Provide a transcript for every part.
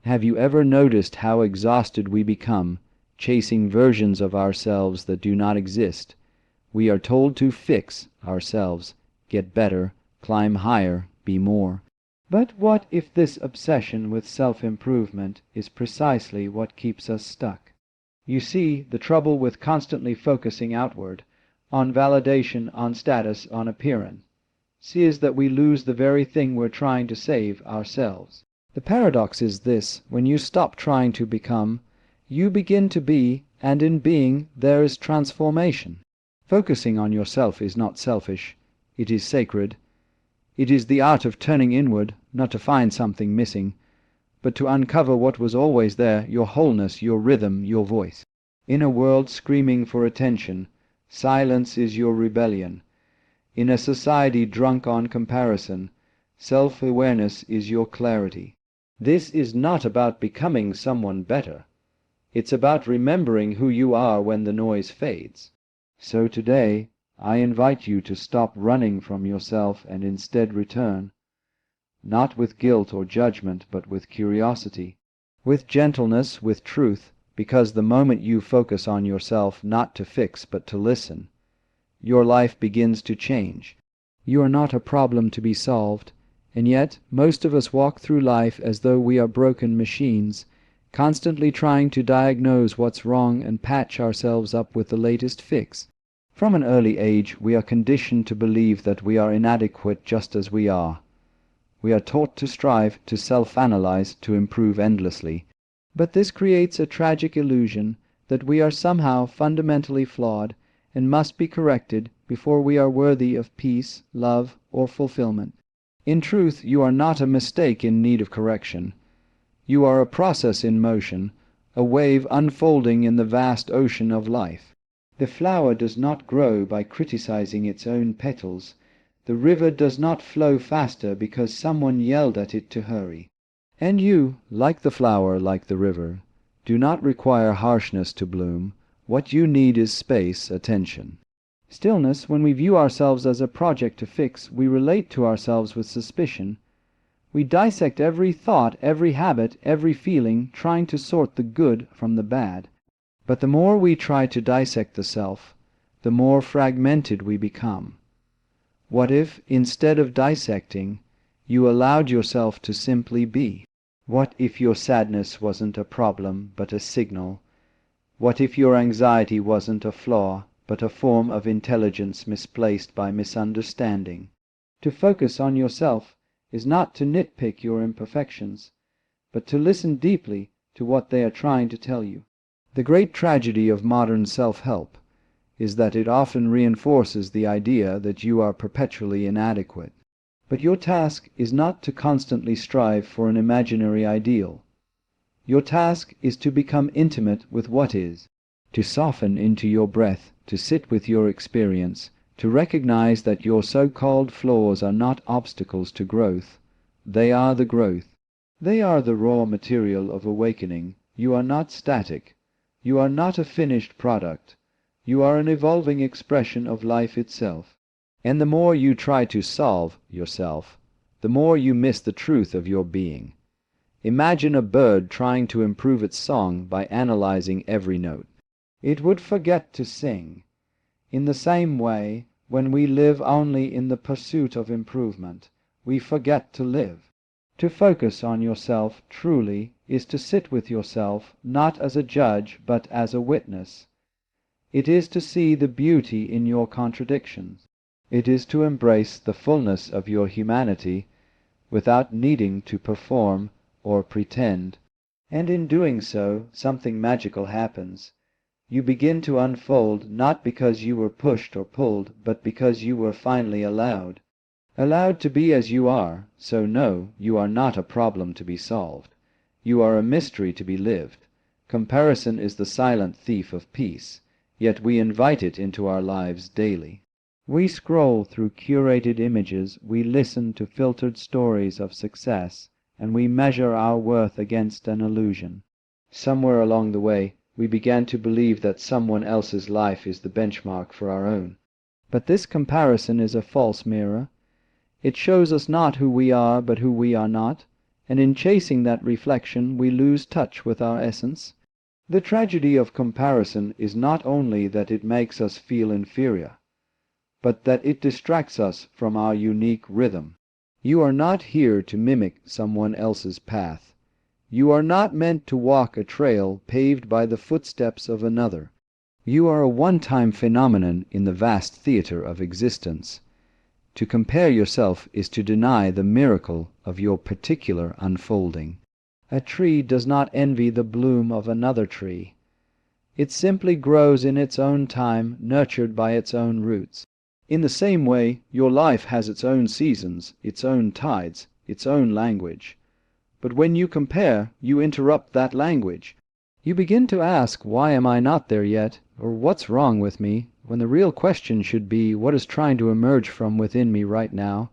Have you ever noticed how exhausted we become, chasing versions of ourselves that do not exist? We are told to fix ourselves, get better, climb higher, be more. But what if this obsession with self-improvement is precisely what keeps us stuck? You see, the trouble with constantly focusing outward, on validation, on status, on appearance, is that we lose the very thing we're trying to save, ourselves. The paradox is this: when you stop trying to become, you begin to be, and in being there is transformation. Focusing on yourself is not selfish, it is sacred. It is the art of turning inward, not to find something missing, but to uncover what was always there, your wholeness, your rhythm, your voice. In a world screaming for attention, silence is your rebellion. In a society drunk on comparison, self-awareness is your clarity. This is not about becoming someone better. It's about remembering who you are when the noise fades. So today, I invite you to stop running from yourself and instead return, not with guilt or judgment, but with curiosity, with gentleness, with truth, because the moment you focus on yourself not to fix but to listen, your life begins to change. You are not a problem to be solved, and yet most of us walk through life as though we are broken machines, constantly trying to diagnose what's wrong and patch ourselves up with the latest fix. From an early age, we are conditioned to believe that we are inadequate just as we are. We are taught to strive, to self-analyze, to improve endlessly. But this creates a tragic illusion that we are somehow fundamentally flawed and must be corrected before we are worthy of peace, love, or fulfillment. In truth, you are not a mistake in need of correction. You are a process in motion, a wave unfolding in the vast ocean of life. The flower does not grow by criticizing its own petals. The river does not flow faster because someone yelled at it to hurry. And you, like the flower, like the river, do not require harshness to bloom. What you need is space, attention. Stillness. When we view ourselves as a project to fix, we relate to ourselves with suspicion. We dissect every thought, every habit, every feeling, trying to sort the good from the bad. But the more we try to dissect the self, the more fragmented we become. What if, instead of dissecting, you allowed yourself to simply be? What if your sadness wasn't a problem, but a signal? What if your anxiety wasn't a flaw, but a form of intelligence misplaced by misunderstanding? To focus on yourself is not to nitpick your imperfections, but to listen deeply to what they are trying to tell you. The great tragedy of modern self-help is that it often reinforces the idea that you are perpetually inadequate. But your task is not to constantly strive for an imaginary ideal. Your task is to become intimate with what is, to soften into your breath, to sit with your experience, to recognize that your so-called flaws are not obstacles to growth. They are the growth. They are the raw material of awakening. You are not static. You are not a finished product. You are an evolving expression of life itself. And the more you try to solve yourself, the more you miss the truth of your being. Imagine a bird trying to improve its song by analyzing every note. It would forget to sing. In the same way, when we live only in the pursuit of improvement, we forget to live. To focus on yourself truly is to sit with yourself not as a judge but as a witness. It is to see the beauty in your contradictions. It is to embrace the fullness of your humanity without needing to perform or pretend. And in doing so, something magical happens. You begin to unfold not because you were pushed or pulled, but because you were finally allowed. Allowed to be as you are, so no, you are not a problem to be solved. You are a mystery to be lived. Comparison is the silent thief of peace, yet we invite it into our lives daily. We scroll through curated images, we listen to filtered stories of success, and we measure our worth against an illusion. Somewhere along the way, we began to believe that someone else's life is the benchmark for our own. But this comparison is a false mirror. It shows us not who we are, but who we are not. and in chasing that reflection we lose touch with our essence. The tragedy of comparison is not only that it makes us feel inferior, but that it distracts us from our unique rhythm. You are not here to mimic someone else's path. You are not meant to walk a trail paved by the footsteps of another. You are a one-time phenomenon in the vast theater of existence. To compare yourself is to deny the miracle of your particular unfolding. A tree does not envy the bloom of another tree. It simply grows in its own time, nurtured by its own roots. In the same way, your life has its own seasons, its own tides, its own language. But when you compare, you interrupt that language. You begin to ask, why am I not there yet, or what's wrong with me, when the real question should be, what is trying to emerge from within me right now?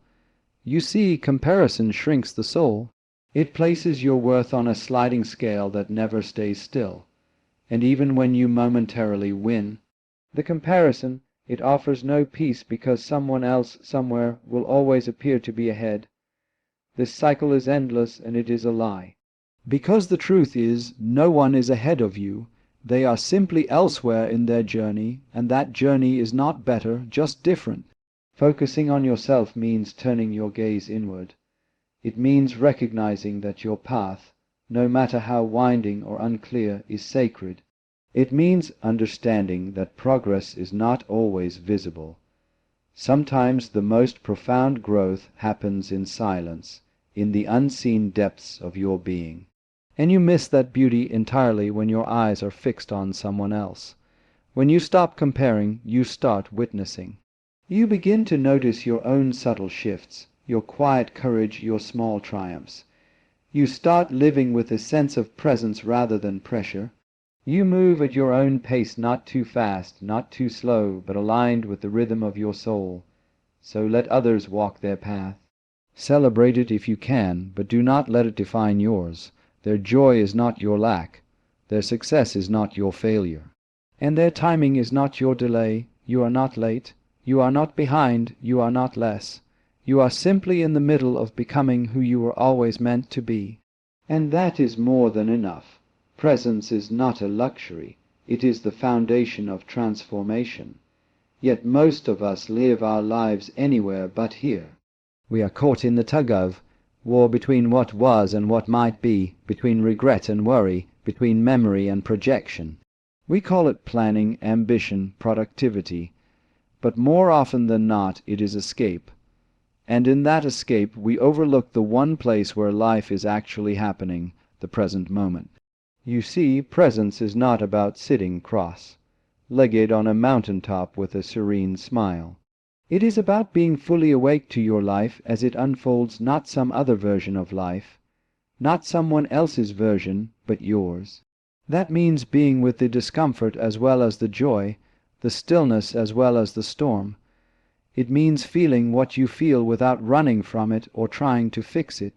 You see, comparison shrinks the soul. It places your worth on a sliding scale that never stays still. And even when you momentarily win, the comparison, it offers no peace because someone else somewhere will always appear to be ahead. This cycle is endless, and it is a lie. Because the truth is, no one is ahead of you. They are simply elsewhere in their journey, and that journey is not better, just different. Focusing on yourself means turning your gaze inward. It means recognizing that your path, no matter how winding or unclear, is sacred. It means understanding that progress is not always visible. Sometimes the most profound growth happens in silence, in the unseen depths of your being. And you miss that beauty entirely when your eyes are fixed on someone else. When you stop comparing, you start witnessing. You begin to notice your own subtle shifts, your quiet courage, your small triumphs. You start living with a sense of presence rather than pressure. You move at your own pace, not too fast, not too slow, but aligned with the rhythm of your soul. So let others walk their path. Celebrate it if you can, but do not let it define yours. Their joy is not your lack. Their success is not your failure. And their timing is not your delay. You are not late. You are not behind. You are not less. You are simply in the middle of becoming who you were always meant to be. And that is more than enough. Presence is not a luxury. It is the foundation of transformation. Yet most of us live our lives anywhere but here. We are caught in the tug-of war between what was and what might be, between regret and worry, between memory and projection. We call it planning, ambition, productivity, but more often than not it is escape. And in that escape we overlook the one place where life is actually happening, the present moment. You see, presence is not about sitting cross-legged on a mountain-top with a serene smile. It is about being fully awake to your life as it unfolds, not some other version of life, not someone else's version, but yours. That means being with the discomfort as well as the joy, the stillness as well as the storm. It means feeling what you feel without running from it or trying to fix it.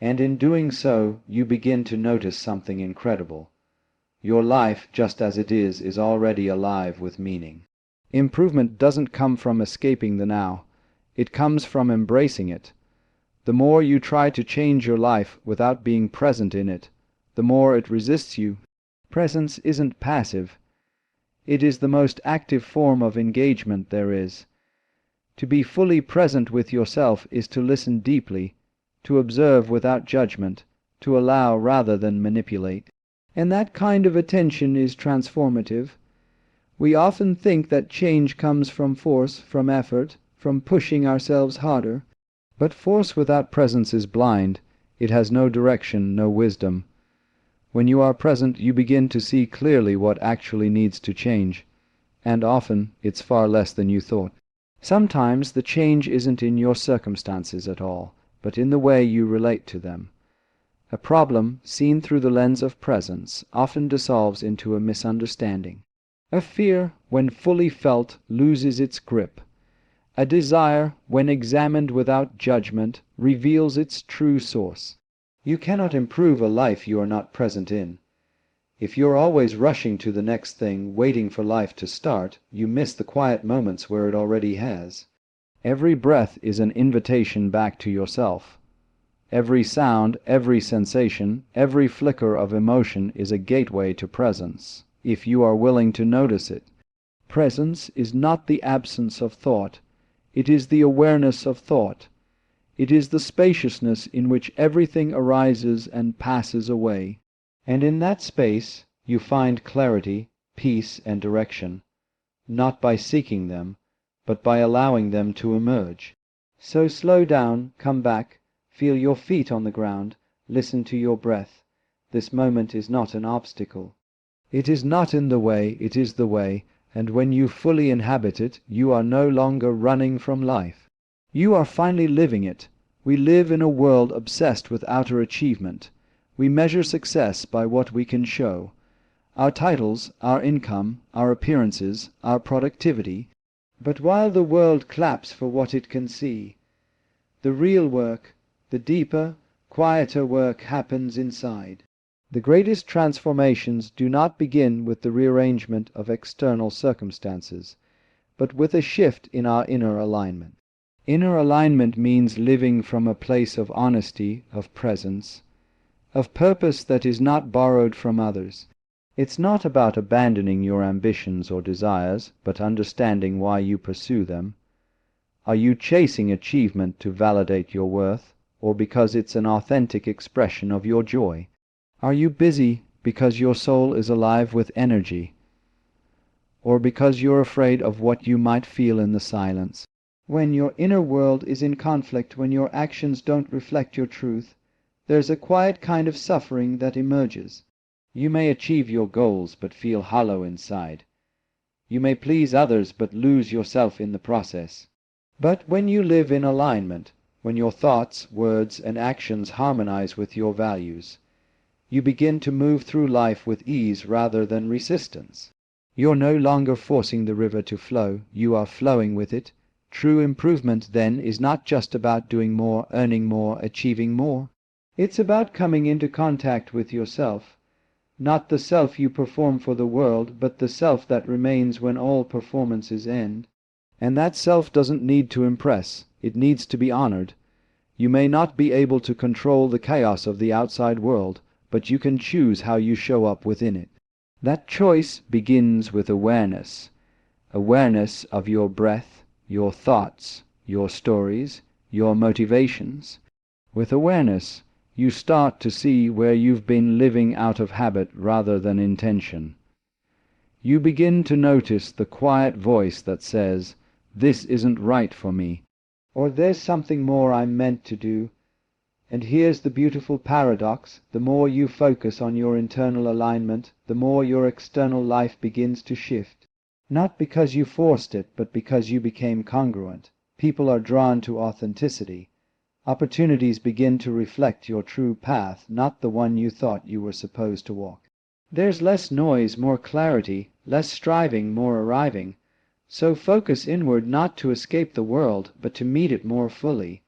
And in doing so, you begin to notice something incredible. Your life, just as it is already alive with meaning. Improvement doesn't come from escaping the now. It comes from embracing it. The more you try to change your life without being present in it, the more it resists you. Presence isn't passive. It is the most active form of engagement there is. To be fully present with yourself is to listen deeply, to observe without judgment, to allow rather than manipulate. And that kind of attention is transformative. We often think that change comes from force, from effort, from pushing ourselves harder. But force without presence is blind. It has no direction, no wisdom. When you are present, you begin to see clearly what actually needs to change. And often it's far less than you thought. Sometimes the change isn't in your circumstances at all, but in the way you relate to them. A problem, seen through the lens of presence, often dissolves into a misunderstanding. A fear, when fully felt, loses its grip. A desire, when examined without judgment, reveals its true source. You cannot improve a life you are not present in. If you're always rushing to the next thing, waiting for life to start, you miss the quiet moments where it already has. Every breath is an invitation back to yourself. Every sound, every sensation, every flicker of emotion is a gateway to presence, if you are willing to notice it. Presence is not the absence of thought, it is the awareness of thought. It is the spaciousness in which everything arises and passes away. And in that space you find clarity, peace, and direction, not by seeking them, but by allowing them to emerge. So slow down, come back, feel your feet on the ground, listen to your breath. This moment is not an obstacle. It is not in the way, it is the way, and when you fully inhabit it, you are no longer running from life. You are finally living it. We live in a world obsessed with outer achievement. We measure success by what we can show. Our titles, our income, our appearances, our productivity. But while the world claps for what it can see, the real work, the deeper, quieter work happens inside. The greatest transformations do not begin with the rearrangement of external circumstances, but with a shift in our inner alignment. Inner alignment means living from a place of honesty, of presence, of purpose that is not borrowed from others. It's not about abandoning your ambitions or desires, but understanding why you pursue them. Are you chasing achievement to validate your worth, or because it's an authentic expression of your joy? Are you busy because your soul is alive with energy, or because you're afraid of what you might feel in the silence? When your inner world is in conflict, when your actions don't reflect your truth, there's a quiet kind of suffering that emerges. You may achieve your goals but feel hollow inside. You may please others but lose yourself in the process. But when you live in alignment, when your thoughts, words, and actions harmonize with your values, you begin to move through life with ease rather than resistance. You're no longer forcing the river to flow, you are flowing with it. True improvement, then, is not just about doing more, earning more, achieving more. It's about coming into contact with yourself, not the self you perform for the world, but the self that remains when all performances end. And that self doesn't need to impress, it needs to be honored. You may not be able to control the chaos of the outside world, but you can choose how you show up within it. That choice begins with awareness. Awareness of your breath, your thoughts, your stories, your motivations. With awareness, you start to see where you've been living out of habit rather than intention. You begin to notice the quiet voice that says, "This isn't right for me," or "There's something more I'm meant to do." And here's the beautiful paradox: the more you focus on your internal alignment, the more your external life begins to shift. Not because you forced it, but because you became congruent. People are drawn to authenticity. Opportunities begin to reflect your true path, not the one you thought you were supposed to walk. There's less noise, more clarity, less striving, more arriving. So focus inward, not to escape the world, but to meet it more fully.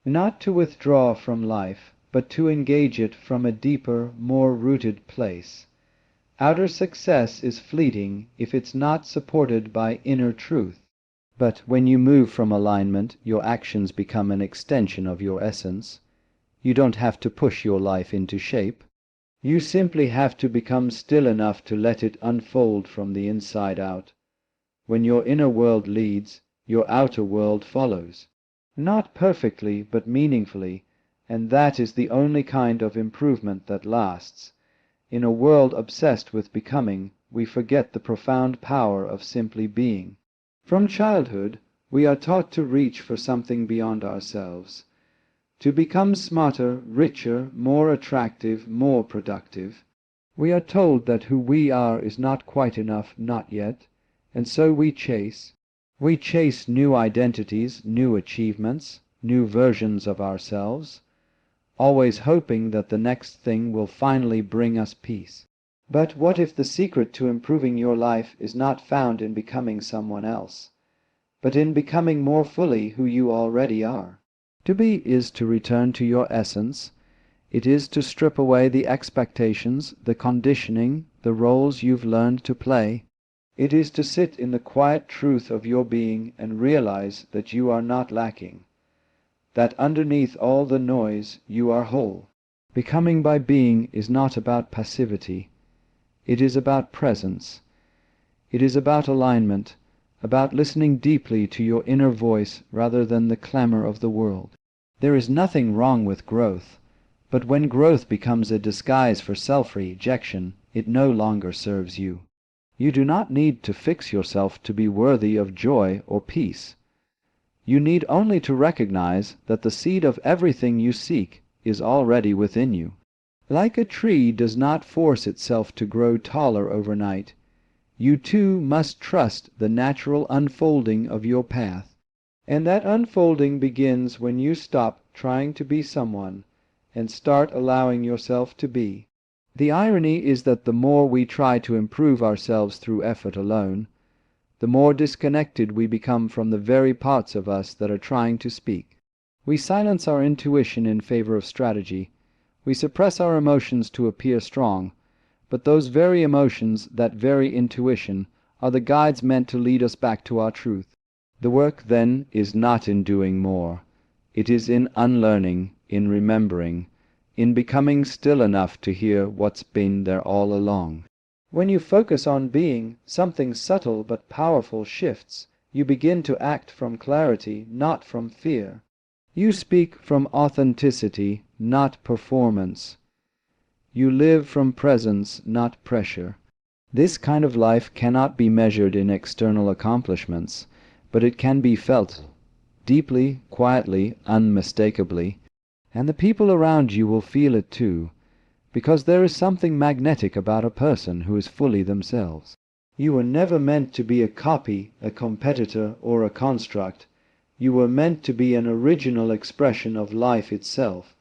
Not to withdraw from life, but to engage it from a deeper, more rooted place. Outer success is fleeting if it's not supported by inner truth. But when you move from alignment, your actions become an extension of your essence. You don't have to push your life into shape. You simply have to become still enough to let it unfold from the inside out. When your inner world leads, your outer world follows. Not perfectly, but meaningfully, and that is the only kind of improvement that lasts. In a world obsessed with becoming, we forget the profound power of simply being. From childhood, we are taught to reach for something beyond ourselves, to become smarter, richer, more attractive, more productive. We are told that who we are is not quite enough, not yet, and so we chase. We chase new identities, new achievements, new versions of ourselves, always hoping that the next thing will finally bring us peace. But what if the secret to improving your life is not found in becoming someone else, but in becoming more fully who you already are? To be is to return to your essence. It is to strip away the expectations, the conditioning, the roles you've learned to play. It is to sit in the quiet truth of your being and realize that you are not lacking, that underneath all the noise you are whole. Becoming by being is not about passivity. It is about presence. It is about alignment, about listening deeply to your inner voice rather than the clamor of the world. There is nothing wrong with growth, but when growth becomes a disguise for self-rejection, it no longer serves you. You do not need to fix yourself to be worthy of joy or peace. You need only to recognize that the seed of everything you seek is already within you. Like a tree does not force itself to grow taller overnight, you too must trust the natural unfolding of your path. And that unfolding begins when you stop trying to be someone and start allowing yourself to be. The irony is that the more we try to improve ourselves through effort alone, the more disconnected we become from the very parts of us that are trying to speak. We silence our intuition in favor of strategy. We suppress our emotions to appear strong, but those very emotions, that very intuition, are the guides meant to lead us back to our truth. The work, then, is not in doing more. It is in unlearning, in remembering, in becoming still enough to hear what's been there all along. When you focus on being, something subtle but powerful shifts. You begin to act from clarity, not from fear. You speak from authenticity, not performance. You live from presence, not pressure. This kind of life cannot be measured in external accomplishments, but it can be felt deeply, quietly, unmistakably, and the people around you will feel it too, because there is something magnetic about a person who is fully themselves. You were never meant to be a copy, a competitor, or a construct. You were meant to be an original expression of life itself.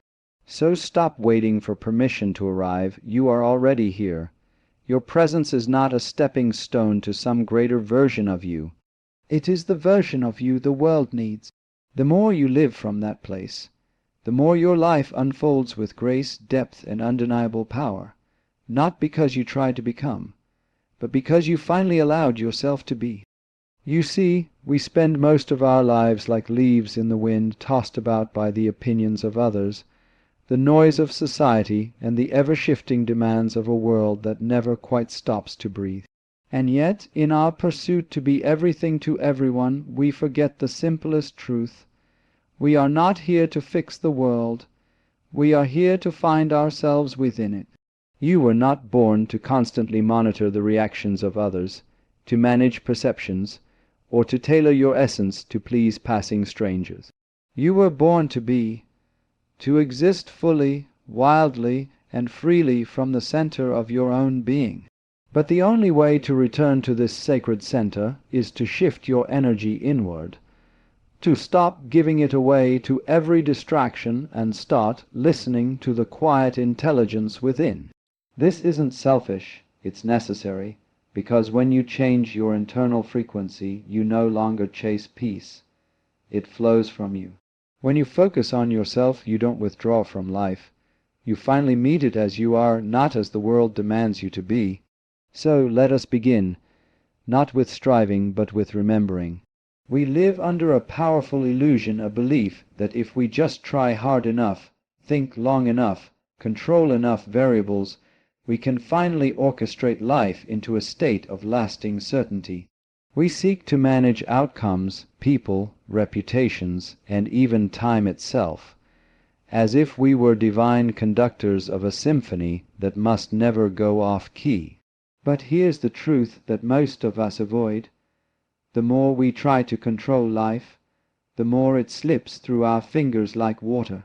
So stop waiting for permission to arrive. You are already here. Your presence is not a stepping stone to some greater version of you. It is the version of you the world needs. The more you live from that place, the more your life unfolds with grace, depth, and undeniable power, not because you tried to become, but because you finally allowed yourself to be. You see, we spend most of our lives like leaves in the wind, tossed about by the opinions of others, the noise of society, and the ever-shifting demands of a world that never quite stops to breathe. And yet, in our pursuit to be everything to everyone, we forget the simplest truth. We are not here to fix the world. We are here to find ourselves within it. You were not born to constantly monitor the reactions of others, to manage perceptions, or to tailor your essence to please passing strangers. You were born to be, to exist fully, wildly, and freely from the center of your own being. But the only way to return to this sacred center is to shift your energy inward, to stop giving it away to every distraction and start listening to the quiet intelligence within. This isn't selfish, it's necessary, because when you change your internal frequency, you no longer chase peace. It flows from you. When you focus on yourself, you don't withdraw from life. You finally meet it as you are, not as the world demands you to be. So let us begin, not with striving, but with remembering. We live under a powerful illusion, a belief that if we just try hard enough, think long enough, control enough variables, we can finally orchestrate life into a state of lasting certainty. We seek to manage outcomes, people, reputations, and even time itself, as if we were divine conductors of a symphony that must never go off key. But here's the truth that most of us avoid. The more we try to control life, the more it slips through our fingers like water.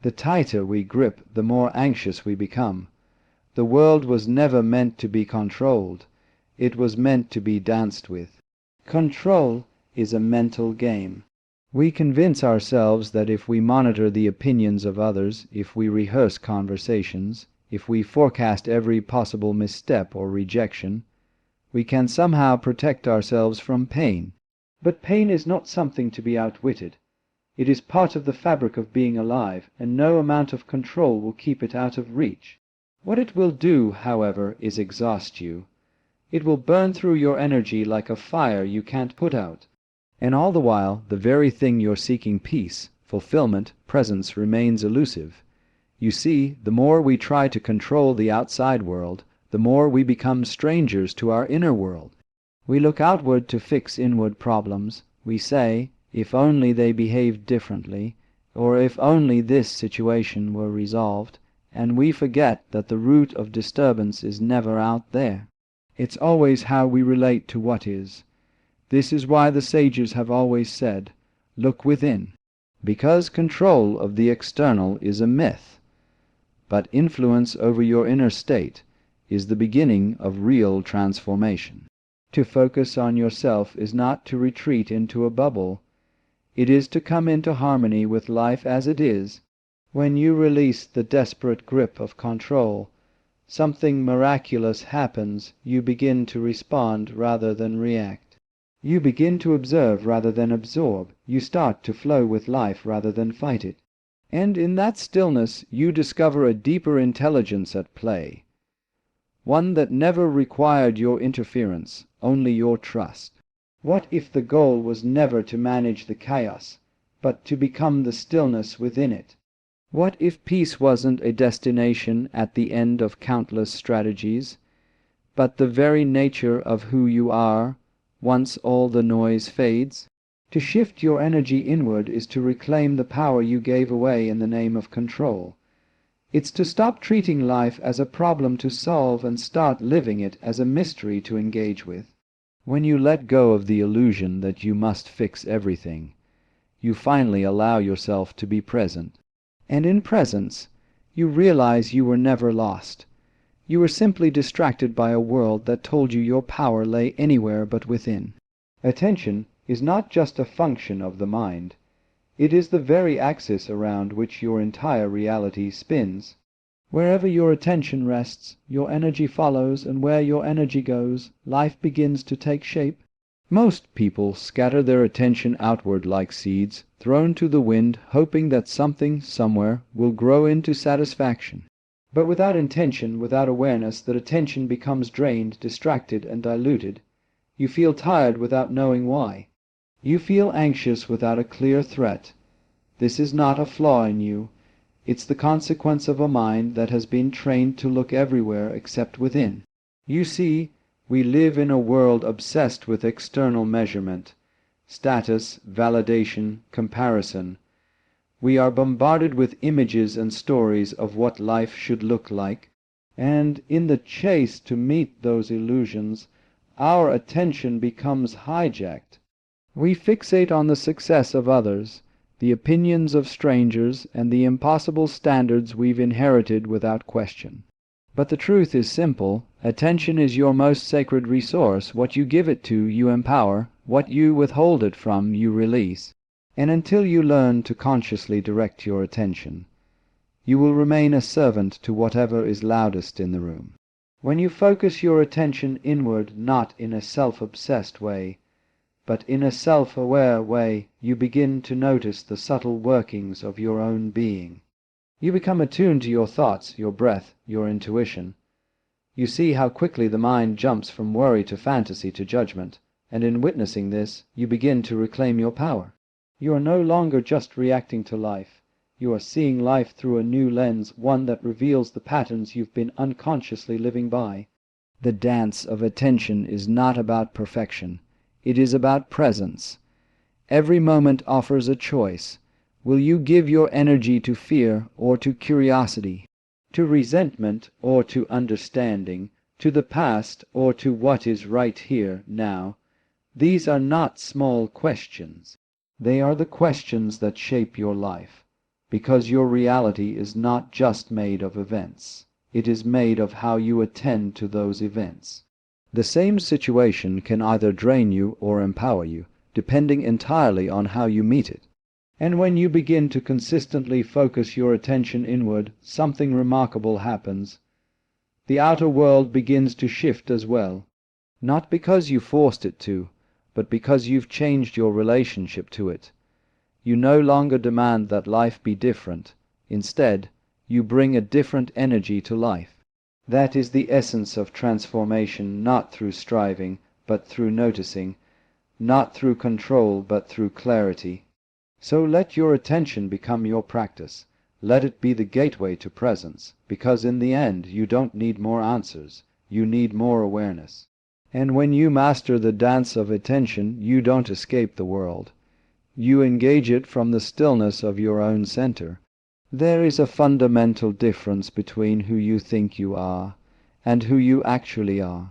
The tighter we grip, the more anxious we become. The world was never meant to be controlled. It was meant to be danced with. Control is a mental game. We convince ourselves that if we monitor the opinions of others, if we rehearse conversations, if we forecast every possible misstep or rejection, we can somehow protect ourselves from pain. But pain is not something to be outwitted. It is part of the fabric of being alive, and no amount of control will keep it out of reach. What it will do, however, is exhaust you. It will burn through your energy like a fire you can't put out. And all the while, the very thing you're seeking peace, fulfillment, presence remains elusive. You see, the more we try to control the outside world, the more we become strangers to our inner world. We look outward to fix inward problems. We say, if only they behaved differently, or if only this situation were resolved, and we forget that the root of disturbance is never out there. It's always how we relate to what is. This is why the sages have always said, look within, because control of the external is a myth, but influence over your inner state is the beginning of real transformation. To focus on yourself is not to retreat into a bubble. It is to come into harmony with life as it is. When you release the desperate grip of control, something miraculous happens. You begin to respond rather than react. You begin to observe rather than absorb. You start to flow with life rather than fight it. And in that stillness you discover a deeper intelligence at play, one that never required your interference, only your trust. What if the goal was never to manage the chaos, but to become the stillness within it? What if peace wasn't a destination at the end of countless strategies, but the very nature of who you are once all the noise fades? To shift your energy inward is to reclaim the power you gave away in the name of control. It's to stop treating life as a problem to solve and start living it as a mystery to engage with. When you let go of the illusion that you must fix everything, you finally allow yourself to be present. And in presence, you realize you were never lost. You were simply distracted by a world that told you your power lay anywhere but within. Attention is not just a function of the mind. It is the very axis around which your entire reality spins. Wherever your attention rests, your energy follows, and where your energy goes, life begins to take shape. Most people scatter their attention outward like seeds, thrown to the wind, hoping that something, somewhere, will grow into satisfaction. But without intention, without awareness that attention becomes drained, distracted, and diluted. You feel tired without knowing why. You feel anxious without a clear threat. This is not a flaw in you. It's the consequence of a mind that has been trained to look everywhere except within. You see, we live in a world obsessed with external measurement, status, validation, comparison. We are bombarded with images and stories of what life should look like, and in the chase to meet those illusions, our attention becomes hijacked. We fixate on the success of others, the opinions of strangers, and the impossible standards we've inherited without question. But the truth is simple. Attention is your most sacred resource. What you give it to, you empower. What you withhold it from, you release. And until you learn to consciously direct your attention, you will remain a servant to whatever is loudest in the room. When you focus your attention inward, not in a self-obsessed way, but in a self-aware way, you begin to notice the subtle workings of your own being. You become attuned to your thoughts, your breath, your intuition. You see how quickly the mind jumps from worry to fantasy to judgment, and in witnessing this, you begin to reclaim your power. You are no longer just reacting to life. You are seeing life through a new lens, one that reveals the patterns you've been unconsciously living by. The dance of attention is not about perfection. It is about presence. Every moment offers a choice. Will you give your energy to fear or to curiosity, to resentment or to understanding, to the past or to what is right here, now? These are not small questions. They are the questions that shape your life, because your reality is not just made of events. It is made of how you attend to those events. The same situation can either drain you or empower you, depending entirely on how you meet it. And when you begin to consistently focus your attention inward, something remarkable happens. The outer world begins to shift as well, not because you forced it to, but because you've changed your relationship to it. You no longer demand that life be different. Instead, you bring a different energy to life. That is the essence of transformation, not through striving, but through noticing, not through control, but through clarity. So let your attention become your practice. Let it be the gateway to presence, because in the end you don't need more answers, you need more awareness. And when you master the dance of attention, you don't escape the world. You engage it from the stillness of your own center. There is a fundamental difference between who you think you are and who you actually are.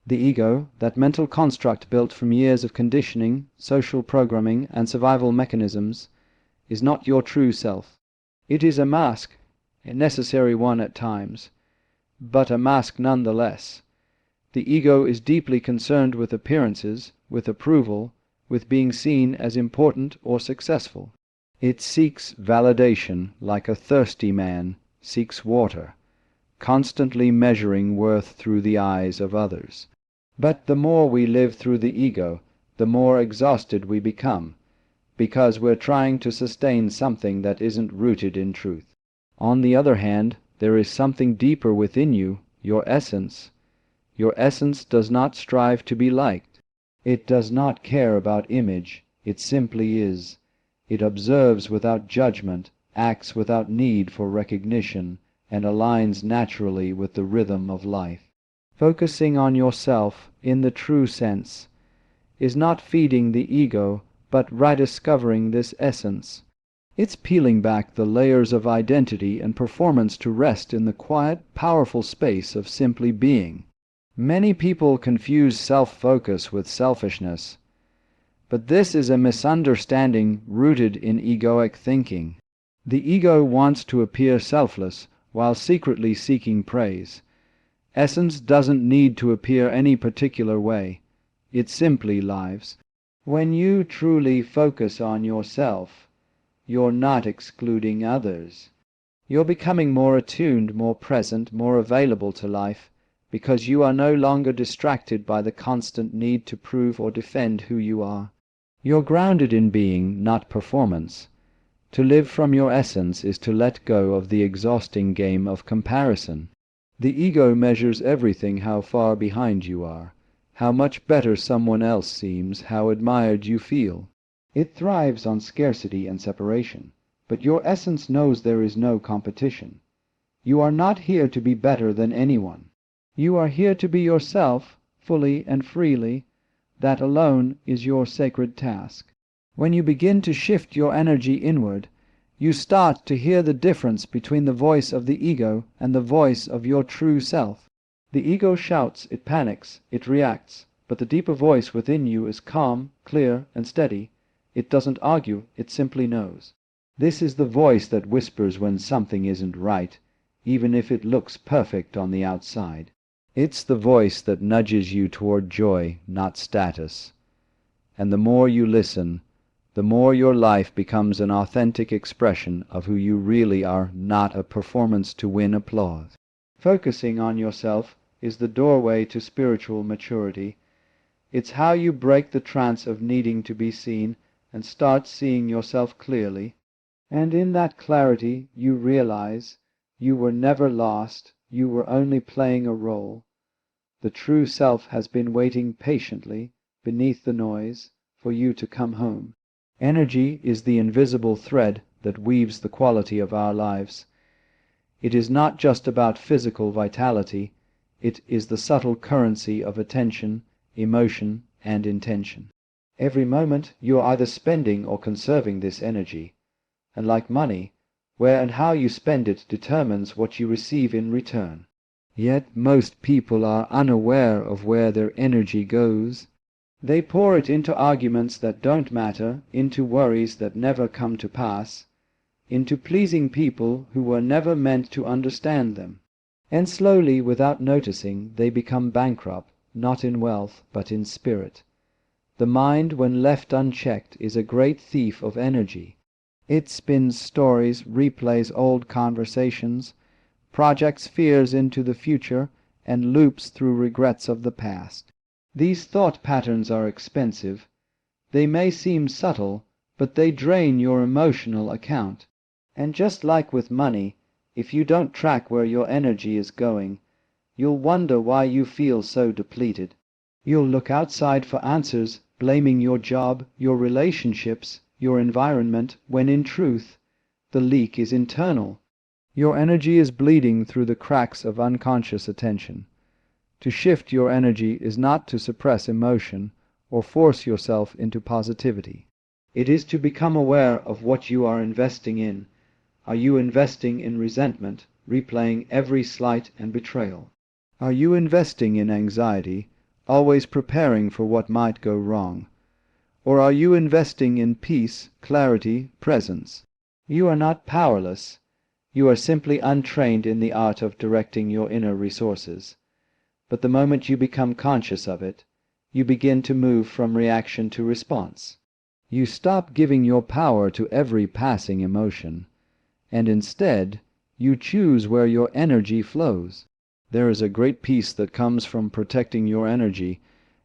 The ego, that mental construct built from years of conditioning, social programming, and survival mechanisms, is not your true self. It is a mask, a necessary one at times, but a mask nonetheless. The ego is deeply concerned with appearances, with approval, with being seen as important or successful. It seeks validation like a thirsty man seeks water, constantly measuring worth through the eyes of others. But the more we live through the ego, the more exhausted we become, because we're trying to sustain something that isn't rooted in truth. On the other hand, there is something deeper within you, your essence. Your essence does not strive to be liked. It does not care about image, it simply is. It observes without judgment, acts without need for recognition, and aligns naturally with the rhythm of life. Focusing on yourself, in the true sense, is not feeding the ego, but rediscovering this essence. It's peeling back the layers of identity and performance to rest in the quiet, powerful space of simply being. Many people confuse self-focus with selfishness, but this is a misunderstanding rooted in egoic thinking. The ego wants to appear selfless while secretly seeking praise. Essence doesn't need to appear any particular way. It simply lives. When you truly focus on yourself, you're not excluding others. You're becoming more attuned, more present, more available to life, because you are no longer distracted by the constant need to prove or defend who you are. You're grounded in being, not performance. To live from your essence is to let go of the exhausting game of comparison. The ego measures everything: how far behind you are, how much better someone else seems, how admired you feel. It thrives on scarcity and separation, but your essence knows there is no competition. You are not here to be better than anyone. You are here to be yourself, fully and freely. That alone is your sacred task. When you begin to shift your energy inward, you start to hear the difference between the voice of the ego and the voice of your true self. The ego shouts, it panics, it reacts, but the deeper voice within you is calm, clear, and steady. It doesn't argue, it simply knows. This is the voice that whispers when something isn't right, even if it looks perfect on the outside. It's the voice that nudges you toward joy, not status. And the more you listen, the more your life becomes an authentic expression of who you really are, not a performance to win applause. Focusing on yourself is the doorway to spiritual maturity. It's how you break the trance of needing to be seen and start seeing yourself clearly. And in that clarity you realize you were never lost, you were only playing a role. The true self has been waiting patiently, beneath the noise, for you to come home. Energy is the invisible thread that weaves the quality of our lives. It is not just about physical vitality, it is the subtle currency of attention, emotion, and intention. Every moment you are either spending or conserving this energy, and like money, where and how you spend it determines what you receive in return. Yet most people are unaware of where their energy goes. They pour it into arguments that don't matter, into worries that never come to pass, into pleasing people who were never meant to understand them. And slowly, without noticing, they become bankrupt, not in wealth, but in spirit. The mind, when left unchecked, is a great thief of energy. It spins stories, replays old conversations, projects fears into the future, and loops through regrets of the past. These thought patterns are expensive. They may seem subtle, but they drain your emotional account. And just like with money, if you don't track where your energy is going, you'll wonder why you feel so depleted. You'll look outside for answers, blaming your job, your relationships, your environment, when in truth, the leak is internal. Your energy is bleeding through the cracks of unconscious attention. To shift your energy is not to suppress emotion or force yourself into positivity. It is to become aware of what you are investing in. Are you investing in resentment, replaying every slight and betrayal? Are you investing in anxiety, always preparing for what might go wrong? Or are you investing in peace, clarity, presence? You are not powerless. You are simply untrained in the art of directing your inner resources. But the moment you become conscious of it, you begin to move from reaction to response. You stop giving your power to every passing emotion, and instead, you choose where your energy flows. There is a great peace that comes from protecting your energy.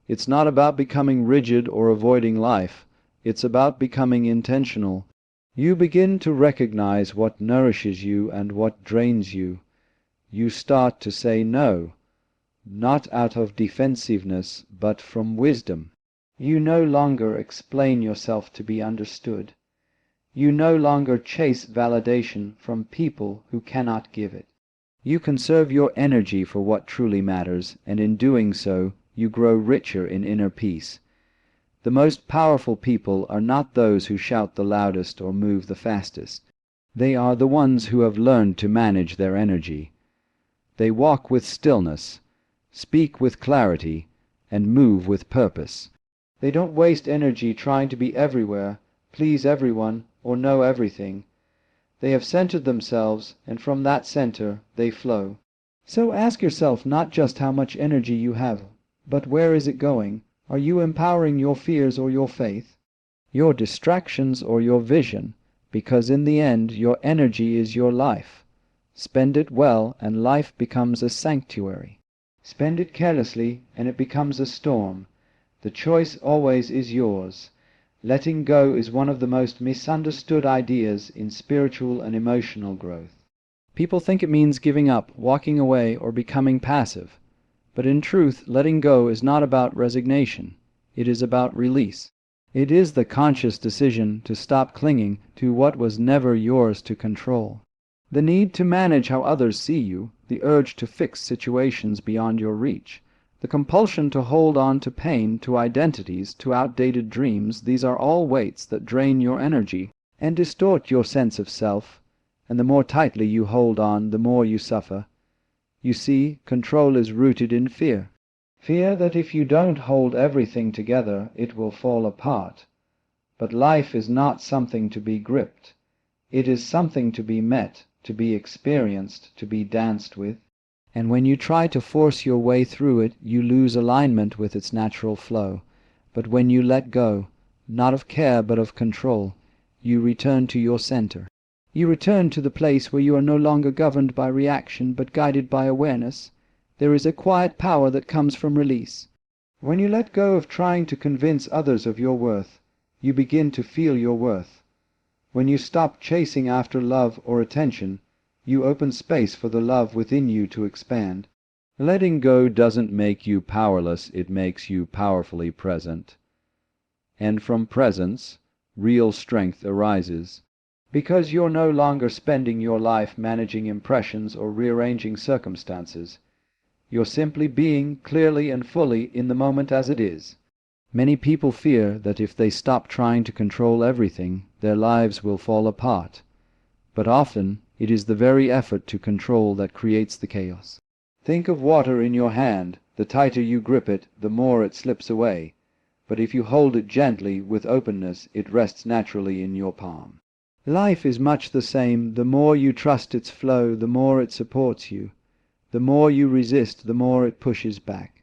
It's not about becoming rigid or avoiding life. It's about becoming intentional. You begin to recognize what nourishes you and what drains you. You start to say no, not out of defensiveness, but from wisdom. You no longer explain yourself to be understood. You no longer chase validation from people who cannot give it. You conserve your energy for what truly matters, and in doing so, you grow richer in inner peace. The most powerful people are not those who shout the loudest or move the fastest. They are the ones who have learned to manage their energy. They walk with stillness, speak with clarity, and move with purpose. They don't waste energy trying to be everywhere, please everyone, or know everything. They have centered themselves, and from that center they flow. So ask yourself not just how much energy you have, but where is it going? Are you empowering your fears or your faith? Your distractions or your vision? Because in the end, your energy is your life. Spend it well, and life becomes a sanctuary. Spend it carelessly, and it becomes a storm. The choice always is yours. Letting go is one of the most misunderstood ideas in spiritual and emotional growth. People think it means giving up, walking away, or becoming passive. But in truth, letting go is not about resignation. It is about release. It is the conscious decision to stop clinging to what was never yours to control. The need to manage how others see you, the urge to fix situations beyond your reach, the compulsion to hold on to pain, to identities, to outdated dreams, these are all weights that drain your energy and distort your sense of self, and the more tightly you hold on, the more you suffer. You see, control is rooted in fear. Fear that if you don't hold everything together, it will fall apart. But life is not something to be gripped. It is something to be met, to be experienced, to be danced with. And when you try to force your way through it, you lose alignment with its natural flow. But when you let go, not of care but of control, you return to your center. You return to the place where you are no longer governed by reaction but guided by awareness. There is a quiet power that comes from release. When you let go of trying to convince others of your worth, you begin to feel your worth. When you stop chasing after love or attention, you open space for the love within you to expand. Letting go doesn't make you powerless, it makes you powerfully present. And from presence, real strength arises. Because you're no longer spending your life managing impressions or rearranging circumstances. You're simply being clearly and fully in the moment as it is. Many people fear that if they stop trying to control everything, their lives will fall apart. But often, it is the very effort to control that creates the chaos. Think of water in your hand. The tighter you grip it, the more it slips away. But if you hold it gently, with openness, it rests naturally in your palm. Life is much the same. The more you trust its flow, the more it supports you. The more you resist, the more it pushes back.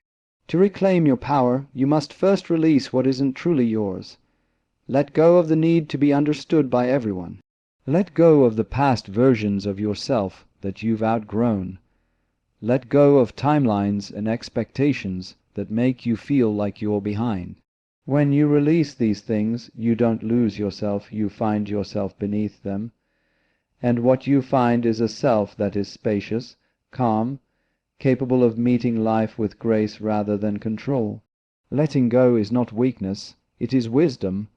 To reclaim your power, you must first release what isn't truly yours. Let go of the need to be understood by everyone. Let go of the past versions of yourself that you've outgrown. Let go of timelines and expectations that make you feel like you're behind. When you release these things, you don't lose yourself, you find yourself beneath them. And what you find is a self that is spacious, calm, capable of meeting life with grace rather than control. Letting go is not weakness, it is wisdom.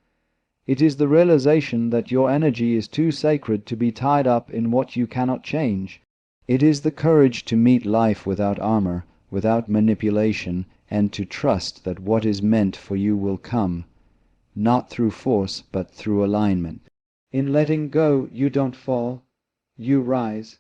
It is the realization that your energy is too sacred to be tied up in what you cannot change. It is the courage to meet life without armor, without manipulation, and to trust that what is meant for you will come, not through force, but through alignment. In letting go, you don't fall, you rise.